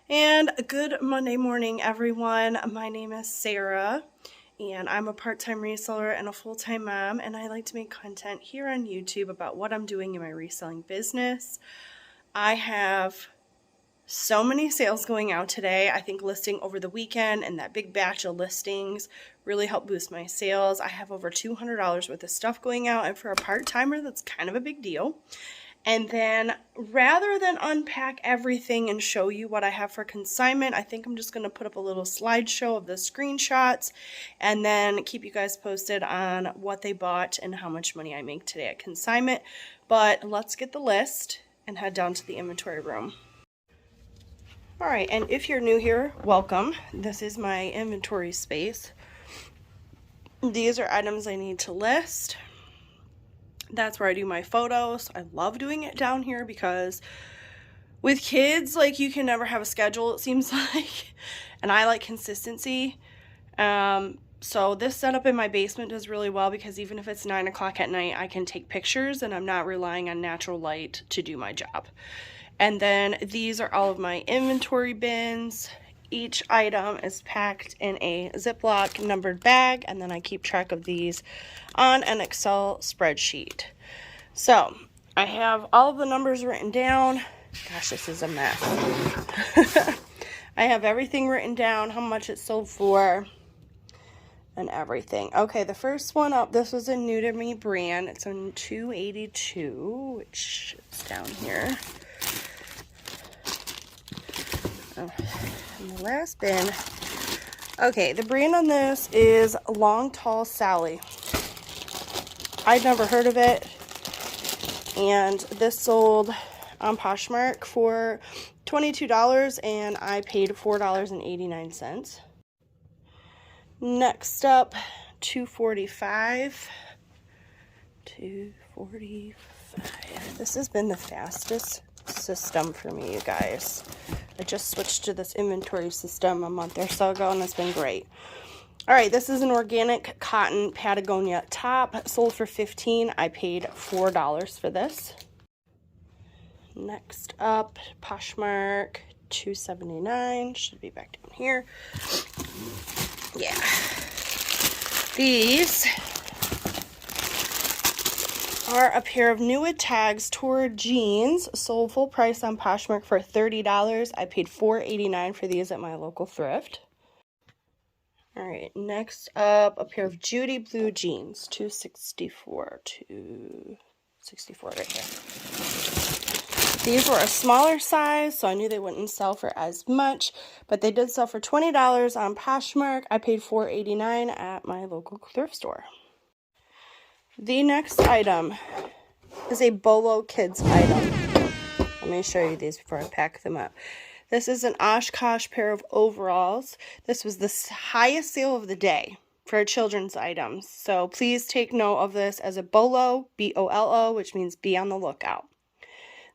And good Monday morning, everyone. My name is Sarah, and I'm a part-time reseller and a full-time mom, and I like to make content here on YouTube about what I'm doing in my reselling business. I have so many sales going out today. I think listing over the weekend and that big batch of listings really helped boost my sales. I have over $200 worth of stuff going out, and for a part-timer, that's kind of a big deal. And then rather than unpack everything and show you what I have for consignment, I think I'm just going to put up a little slideshow of the screenshots and then keep you guys posted on what they bought and how much money I make today at consignment. But let's get the list and head down to the inventory room. All right, and if you're new here, welcome. This is my inventory space. These are items I need to list. That's where I do my photos. I love doing it down here because with kids, like, you can never have a schedule, it seems like, and I like consistency. So this setup in my basement does really well because even if it's 9 o'clock at night, I can take pictures and I'm not relying on natural light to do my job. And then these are all of my inventory bins. Each item is packed in a Ziploc numbered bag, and then I keep track of these on an Excel spreadsheet. So I have all of the numbers written down. Gosh, this is a mess. I have everything written down, how much it sold for, and everything. Okay, the first one up, this was a new to me brand. It's on 282, which is down here. Oh, and the last bin. Okay, the brand on this is Long Tall Sally. I'd never heard of it, and this sold on Poshmark for $22, and I paid $4.89. Next up, 245. 245. This has been the fastest system for me, you guys. I just switched to this inventory system a month or so ago, and it's been great. All right, this is an organic cotton Patagonia top, sold for $15. I paid $4 for this. Next up, Poshmark 279, should be back down here. Yeah. These are a pair of new with tags Tour jeans, sold full price on Poshmark for $30. I paid $4.89 for these at my local thrift. All right, next up, a pair of Judy blue jeans, 264 right here. These were a smaller size, so I knew they wouldn't sell for as much, but they did sell for $20 on Poshmark. I paid $4.89 at my local thrift store. The next item is a Bolo Kids item. Let me show you these before I pack them up. This is an Oshkosh pair of overalls. This was the highest sale of the day for children's items. So please take note of this as a Bolo, B-O-L-O, which means be on the lookout.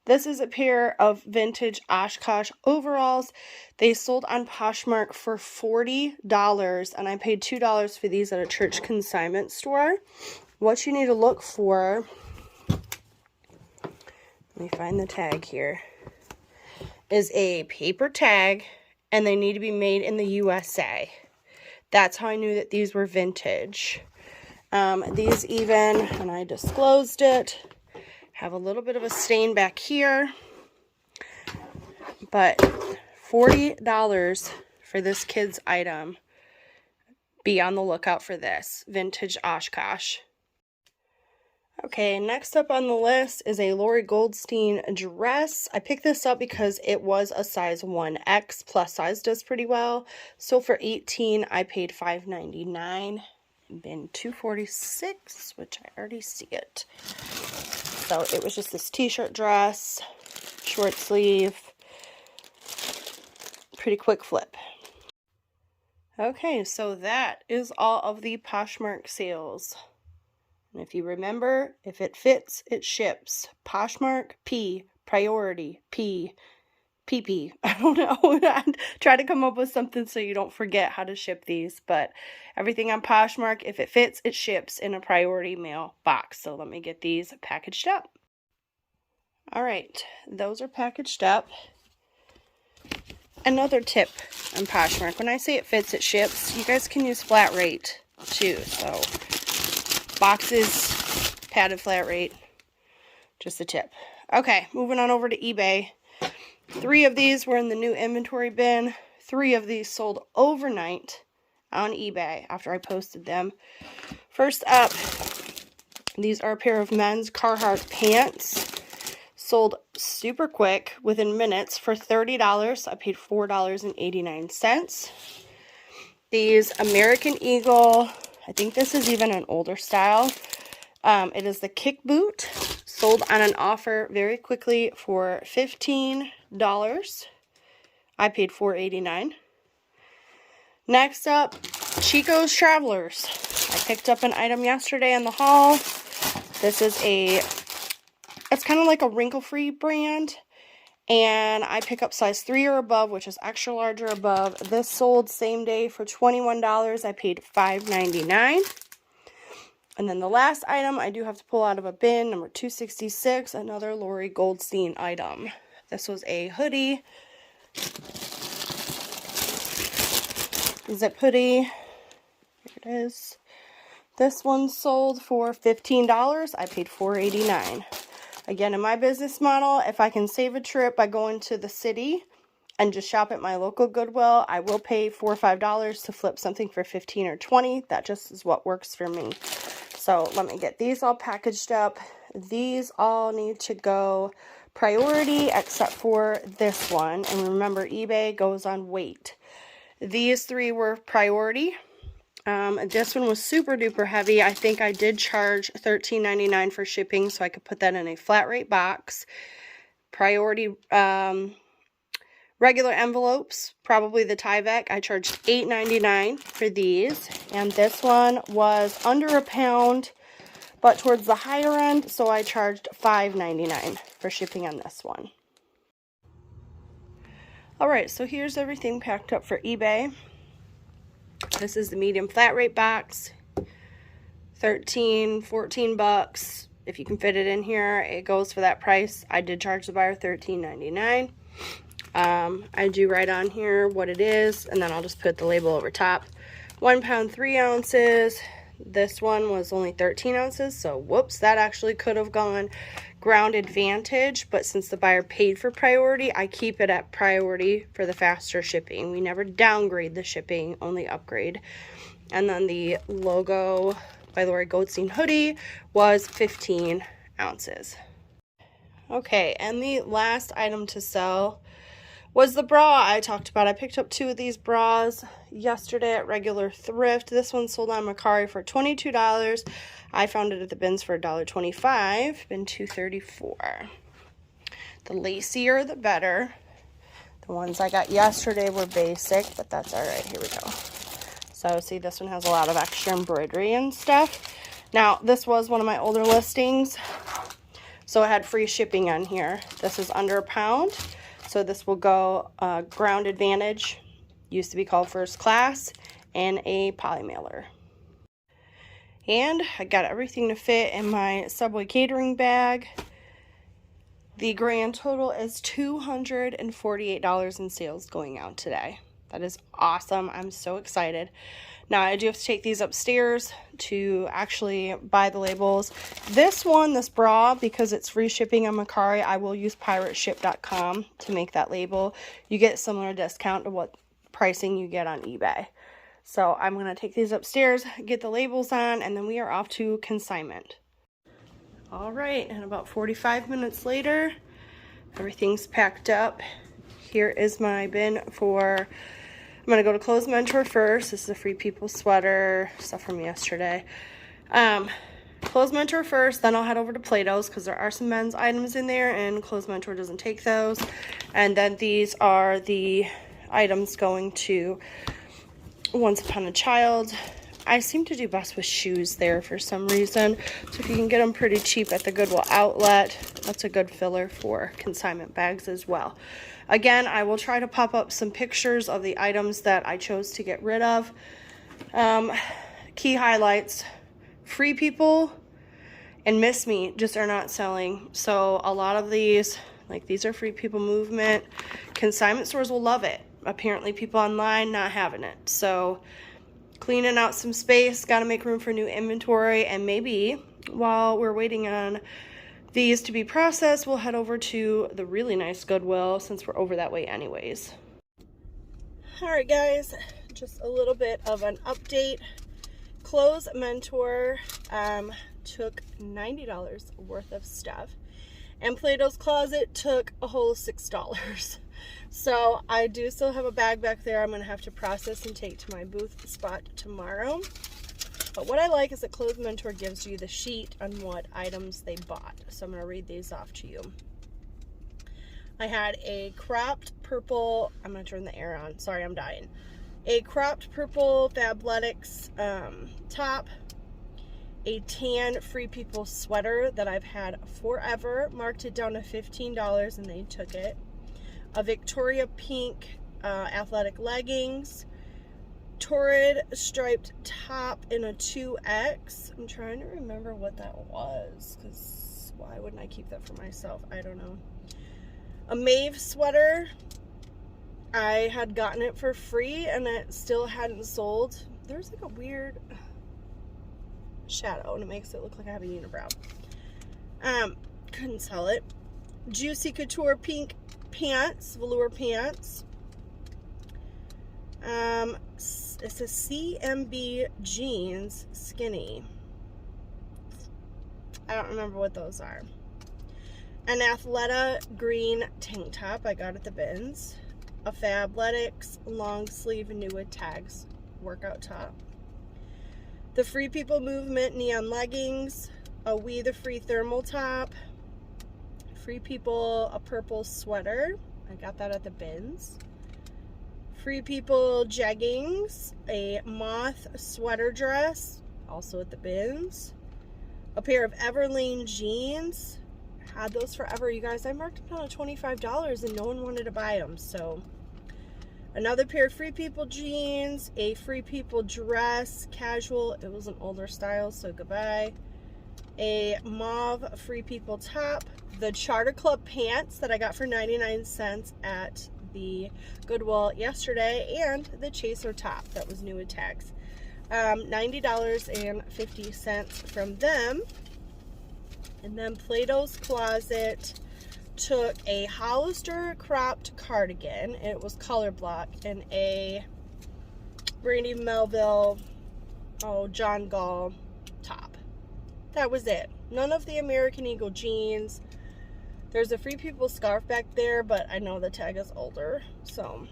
This is a pair of vintage Oshkosh overalls. They sold on Poshmark for $40, and I paid $2 for these at a church consignment store. What you need to look for, let me find the tag here, is a paper tag, and they need to be made in the USA. That's how I knew that these were vintage. These even, and I disclosed it, have a little bit of a stain back here, but $40 for this kid's item. Be on the lookout for this vintage Oshkosh. Okay, next up on the list is a Lori Goldstein dress. I picked this up because it was a size 1X. Plus size does pretty well. So for $18, I paid $5.99. Bin 246, which I already see it. So it was just this t-shirt dress, short sleeve, pretty quick flip. Okay, so that is all of the Poshmark sales. And if you remember, if it fits, it ships. Poshmark, P, priority, P, PP. I don't know. I try to come up with something so you don't forget how to ship these. But everything on Poshmark, if it fits, it ships in a priority mail box. So let me get these packaged up. All right, those are packaged up. Another tip on Poshmark, when I say it fits, it ships, you guys can use flat rate too. So boxes, padded flat rate, just a tip. Okay, moving on over to eBay. 3 of these were in the new inventory bin. 3 of these sold overnight on eBay after I posted them. First up, these are a pair of men's Carhartt pants. Sold super quick, within minutes, for $30. I paid $4.89. These American Eagle, I think this is even an older style. It is the kick boot. Sold on an offer very quickly for $15. I paid $4.89. Next up, Chico's Travelers. I picked up an item yesterday in the haul. This is it's kind of like a wrinkle-free brand. And I pick up size 3 or above, which is extra large or above. This sold same day for $21. I paid $5.99. And then the last item I do have to pull out of a bin, number 266, another Lori Goldstein item. This was a hoodie. Zip hoodie. Here it is. This one sold for $15. I paid $4.89. Again, in my business model, if I can save a trip by going to the city and just shop at my local Goodwill, I will pay $4 or $5 to flip something for $15 or $20. That just is what works for me. So let me get these all packaged up. These all need to go priority except for this one. And remember, eBay goes on weight. These 3 were priority. This one was super duper heavy. I think I did charge $13.99 for shipping, so I could put that in a flat rate box. Priority regular envelopes, probably the Tyvek. I charged $8.99 for these, and this one was under a pound, but towards the higher end, so I charged $5.99 for shipping on this one. Alright, so here's everything packed up for eBay. This is the medium flat rate box, $14 bucks. If you can fit it in here, it goes for that price. I did charge the buyer $13.99. I do write on here what it is, and then I'll just put the label over top. 1 pound 3 ounces. This one was only 13 ounces, so whoops, that actually could have gone ground advantage, but since the buyer paid for priority, I keep it at priority for the faster shipping. We never downgrade the shipping, only upgrade. And then the logo by Lori Goldstein hoodie was 15 ounces. Okay, and the last item to sell was the bra I talked about. I picked up 2 of these bras yesterday at regular thrift. This one sold on Mercari for $22. I found it at the bins for $1.25, bin $2.34. The lacier, the better. The ones I got yesterday were basic, but that's all right. Here we go. So see, this one has a lot of extra embroidery and stuff. Now, this was one of my older listings, so I had free shipping on here. This is under a pound. So this will go ground advantage, used to be called first class, and a poly mailer. And I got everything to fit in my Subway catering bag. The grand total is $248 in sales going out today. That is awesome. I'm so excited. Now I do have to take these upstairs to actually buy the labels. This one, this bra, because it's free shipping on Mercari, I will use pirateship.com to make that label. You get similar discount to what pricing you get on eBay. So I'm going to take these upstairs, get the labels on, and then we are off to consignment. All right, and about 45 minutes later, everything's packed up. Here is my bin for, I'm going to go to Clothes Mentor first. This is a Free People sweater, stuff from yesterday. Clothes Mentor first, then I'll head over to Plato's because there are some men's items in there and Clothes Mentor doesn't take those. And then these are the items going to Once Upon a Child. I seem to do best with shoes there for some reason. So if you can get them pretty cheap at the Goodwill outlet, that's a good filler for consignment bags as well. Again, I will try to pop up some pictures of the items that I chose to get rid of. Key highlights: Free People and Miss Me just are not selling. So a lot of these, like these are Free People movement. Consignment stores will love it. apparently people online not having it. So cleaning out some space, got to make room for new inventory, and maybe while we're waiting on these to be processed, we'll head over to the really nice Goodwill since we're over that way anyways. Alright guys, just a little bit of an update. Clothes Mentor took $90 worth of stuff, and Plato's Closet took a whole $6. So I do still have a bag back there I'm going to have to process and take to my booth spot tomorrow. But what I like is that Clothes Mentor gives you the sheet on what items they bought. So I'm going to read these off to you. I had a cropped purple, I'm going to turn the air on, sorry I'm dying. A cropped purple Fabletics top, a tan Free People sweater that I've had forever, marked it down to $15 and they took it. A Victoria pink athletic leggings, torrid striped top in a 2X. I'm trying to remember what that was, because why wouldn't I keep that for myself? I don't know. A Maeve sweater. I had gotten it for free and it still hadn't sold. There's like a weird shadow and it makes it look like I have a unibrow. Couldn't sell it. Juicy Couture pink pants, velour pants. It's a CMB jeans skinny. I don't remember what those are. An Athleta green tank top I got at the bins. A Fabletics long sleeve new with tags workout top. The Free People Movement neon leggings. A We the Free thermal top. Free People a purple sweater. I got that at the bins. Free People jeggings. A moth sweater dress, also at the bins. A pair of Everlane jeans. Had those forever, you guys. I marked them down to $25 and no one wanted to buy them. So another pair of Free People jeans. A Free People dress, casual. It was an older style, so goodbye. A mauve Free People top. The Charter Club pants that I got for 99 cents at the Goodwill yesterday, and the Chaser top that was new with tags. $90.50 from them. And then Plato's Closet took a Hollister cropped cardigan. It was color block, and a Brandy Melville, John Gall top. That was it. None of the American Eagle jeans. There's a Free People scarf back there, but I know the tag is older. So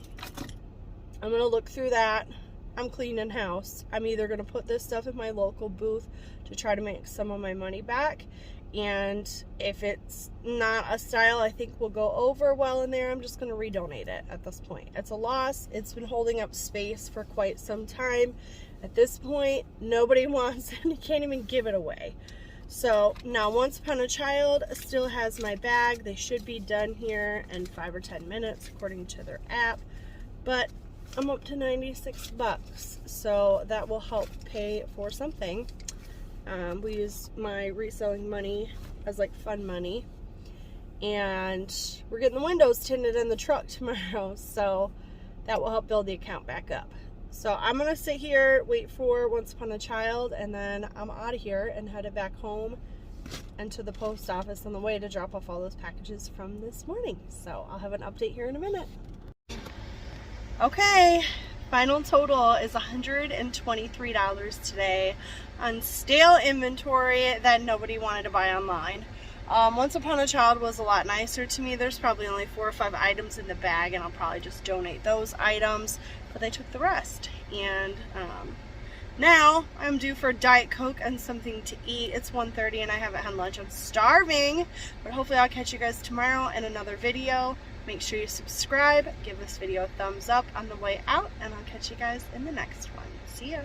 I'm going to look through that. I'm cleaning house. I'm either going to put this stuff in my local booth to try to make some of my money back. And if it's not a style I think will go over well in there, I'm just going to redonate it at this point. It's a loss. It's been holding up space for quite some time. At this point, nobody wants it and you can't even give it away. So now Once Upon a Child still has my bag. They should be done here in 5 or 10 minutes according to their app. But I'm up to 96 bucks. So that will help pay for something. We use my reselling money as like fun money. And we're getting the windows tinted in the truck tomorrow. So that will help build the account back up. So I'm going to sit here, wait for Once Upon a Child, and then I'm out of here and headed back home and to the post office on the way to drop off all those packages from this morning. So I'll have an update here in a minute. Okay, final total is $123 today on stale inventory that nobody wanted to buy online. Once Upon a Child was a lot nicer to me. There's probably only 4 or 5 items in the bag, and I'll probably just donate those items, but they took the rest. And now I'm due for Diet Coke and something to eat. It's 1:30 and I haven't had lunch. I'm starving, but hopefully I'll catch you guys tomorrow in another video. Make sure you subscribe, give this video a thumbs up on the way out, and I'll catch you guys in the next one. See ya.